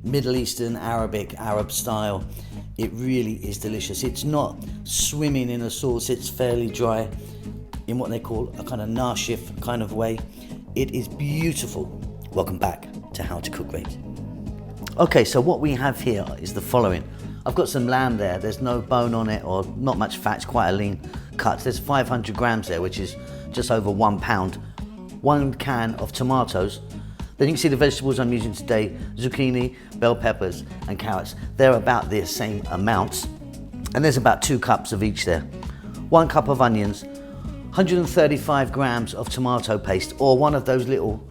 Middle Eastern, Arab style. It really is delicious. It's not swimming in a sauce, it's fairly dry in what they call a kind of Nashif kind of way. It is beautiful. Welcome back to How to Cook Great. Okay, so what we have here is the following. I've got some lamb there, there's no bone on it or not much fat, it's quite a lean cut. There's 500 grams there, which is just over 1 pound. 1 can of tomatoes. Then you can see the vegetables I'm using today, zucchini, bell peppers and carrots. They're about the same amounts. And there's about 2 cups of each there. 1 cup of onions, 135 grams of tomato paste or one of those little,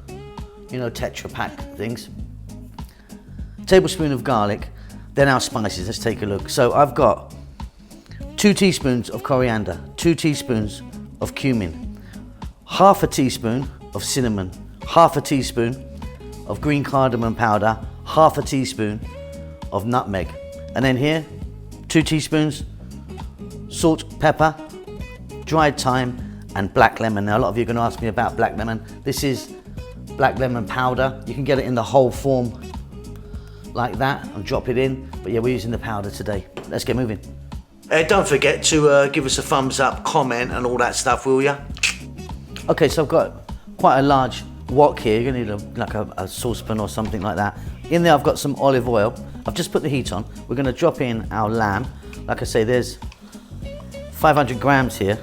Tetra Pak things. Tablespoon of garlic. Then our spices, let's take a look. So I've got 2 teaspoons of coriander, 2 teaspoons of cumin, half a teaspoon of cinnamon, half a teaspoon of green cardamom powder, half a teaspoon of nutmeg. And then here, 2 teaspoons, salt, pepper, dried thyme, and black lemon. Now a lot of you are going to ask me about black lemon. This is black lemon powder. You can get it in the whole form like that and drop it in. But yeah, we're using the powder today. Let's get moving. Don't forget to give us a thumbs up, comment and all that stuff, will ya? Okay, so I've got quite a large wok here. You're gonna need a saucepan or something like that. In there I've got some olive oil. I've just put the heat on. We're gonna drop in our lamb. Like I say, there's 500 grams here,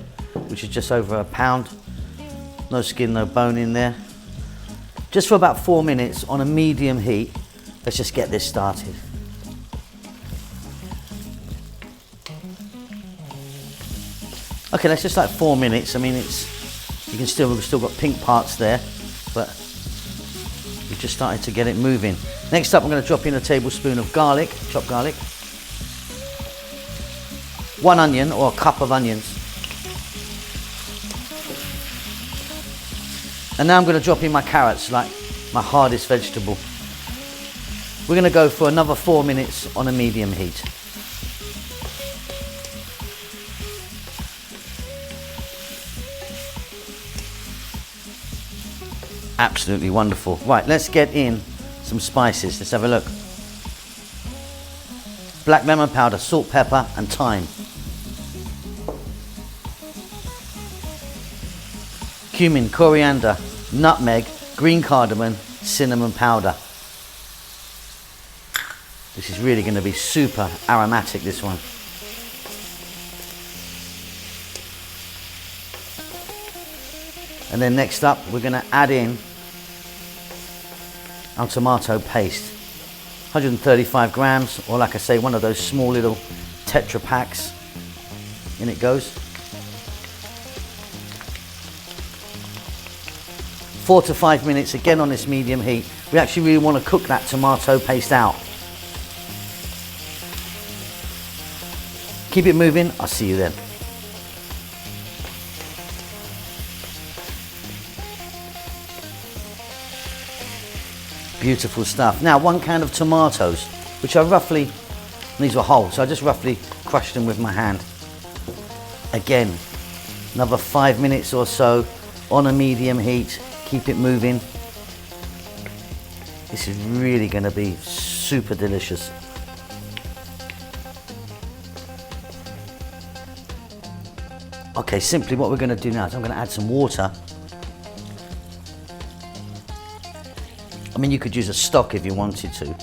which is just over a pound. No skin, no bone in there. Just for about 4 minutes on a medium heat. Let's just get this started. Okay, that's just like 4 minutes. I mean, we've still got pink parts there, but we've just started to get it moving. Next up, I'm going to drop in a tablespoon of garlic, chopped garlic, 1 onion or a cup of onions, and now I'm going to drop in my carrots, like my hardest vegetable. We're going to go for another 4 minutes on a medium heat. Absolutely wonderful. Right, let's get in some spices. Let's have a look. Black lemon powder, salt, pepper and thyme. Cumin, coriander, nutmeg, green cardamom, cinnamon powder. This is really going to be super aromatic, this one. And then next up, we're going to add in our tomato paste. 135 grams, or like I say, one of those small little Tetra Packs. In it goes. 4 to 5 minutes, again on this medium heat. We actually really want to cook that tomato paste out. Keep it moving, I'll see you then. Beautiful stuff. Now 1 can of tomatoes, which are roughly, these were whole, so I just roughly crushed them with my hand. Again, another 5 minutes or so on a medium heat. Keep it moving. This is really going to be super delicious. Okay, simply what we're going to do now is I'm going to add some water. I mean, you could use a stock if you wanted to.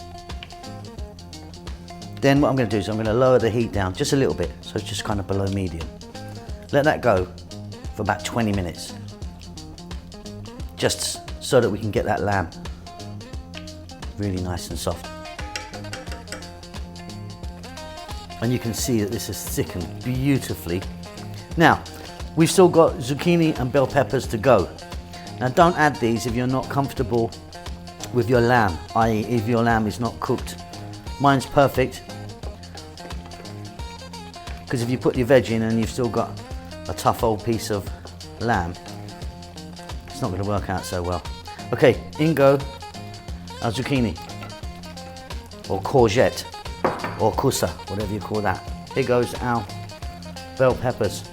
Then what I'm going to do is I'm going to lower the heat down just a little bit, so it's just kind of below medium. Let that go for about 20 minutes. Just so that we can get that lamb really nice and soft. And you can see that this is thickened beautifully. Now, we've still got zucchini and bell peppers to go. Now don't add these if you're not comfortable with your lamb, i.e. if your lamb is not cooked. Mine's perfect, because if you put your veg in and you've still got a tough old piece of lamb, it's not going to work out so well. Okay, in go our zucchini, or courgette, or kusa, whatever you call that. Here goes our bell peppers.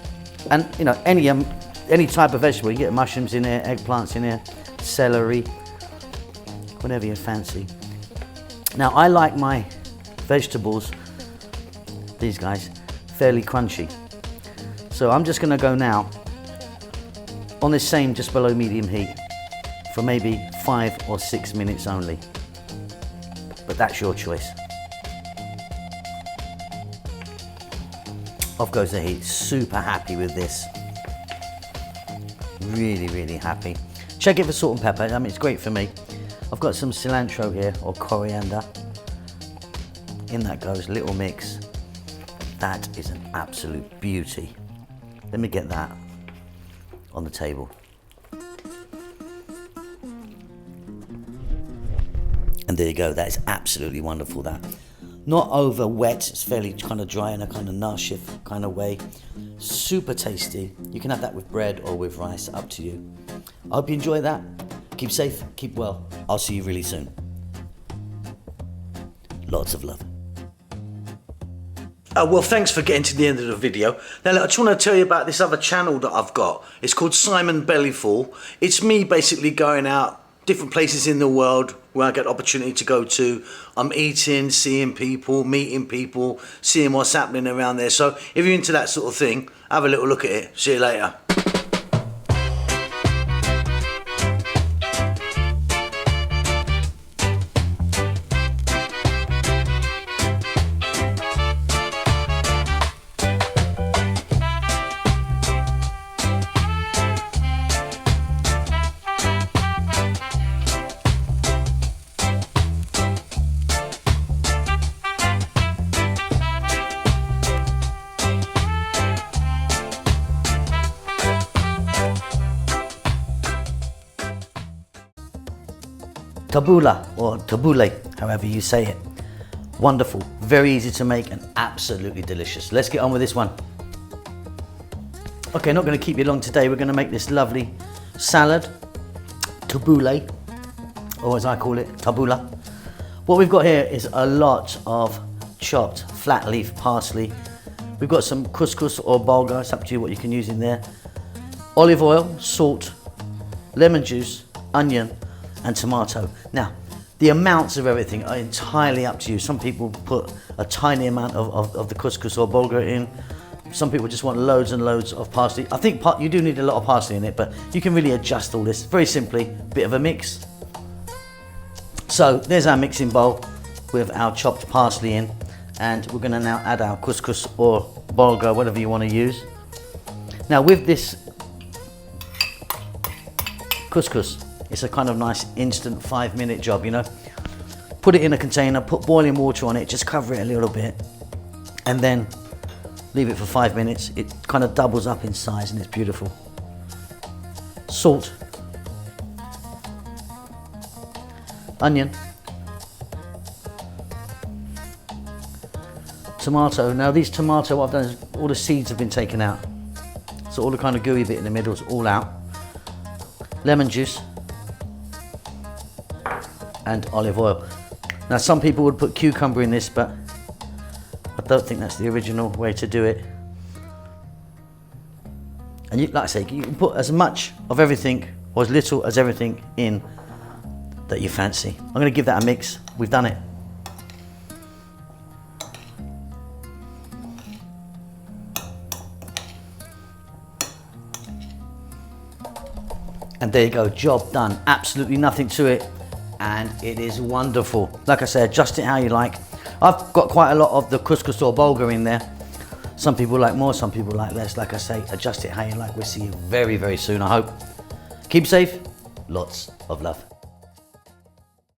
And any type of vegetable, you get mushrooms in here, eggplants in here, celery, whatever you fancy. Now I like my vegetables, these guys, fairly crunchy. So I'm just gonna go now on this same just below medium heat for maybe 5 or 6 minutes only. But that's your choice. Off goes the heat. Super happy with this. Really, really happy. Check it for salt and pepper. I mean, it's great for me. I've got some cilantro here, or coriander. In that goes, little mix. That is an absolute beauty. Let me get that on the table. And there you go, that is absolutely wonderful, that. Not over wet, it's fairly kind of dry in a kind of Nashif kind of way. Super tasty. You can have that with bread or with rice, up to you. I hope you enjoy that. Keep safe, keep well. I'll see you really soon. Lots of love. Well, thanks for getting to the end of the video. Now, look, I just want to tell you about this other channel that I've got. It's called Simon Bellyful. It's me basically going out different places in the world where I get opportunity to go to. I'm eating, seeing people, meeting people, seeing what's happening around there. So if you're into that sort of thing, have a little look at it. See you later. Tabbouleh, or tabbouleh, however you say it. Wonderful, very easy to make and absolutely delicious. Let's get on with this one. Okay, not going to keep you long today. We're going to make this lovely salad, tabbouleh, or as I call it, tabbouleh. What we've got here is a lot of chopped flat leaf parsley. We've got some couscous or bulgur, it's up to you what you can use in there. Olive oil, salt, lemon juice, onion, and tomato. Now, the amounts of everything are entirely up to you. Some people put a tiny amount of the couscous or bulgur in. Some people just want loads and loads of parsley. I think you do need a lot of parsley in it, but you can really adjust all this very simply. Bit of a mix. So there's our mixing bowl with our chopped parsley in, and we're going to now add our couscous or bulgur, whatever you want to use. Now with this couscous, it's a kind of nice instant 5-minute job, you know. Put it in a container, put boiling water on it, just cover it a little bit, and then leave it for 5 minutes. It kind of doubles up in size and it's beautiful. Salt, onion, tomato. Now these tomato, what I've done is all the seeds have been taken out, so all the kind of gooey bit in the middle is all out. Lemon juice and olive oil. Now some people would put cucumber in this, but I don't think that's the original way to do it. And you, like I say, you can put as much of everything or as little as everything in that you fancy. I'm going to give that a mix. We've done it. And there you go, job done. Absolutely nothing to it, and it is wonderful. Like I say, adjust it how you like. I've got quite a lot of the couscous or bulgur in there. Some people like more, some people like less. Like I say, adjust it how you like. We'll see you very, very soon, I hope. Keep safe. Lots of love.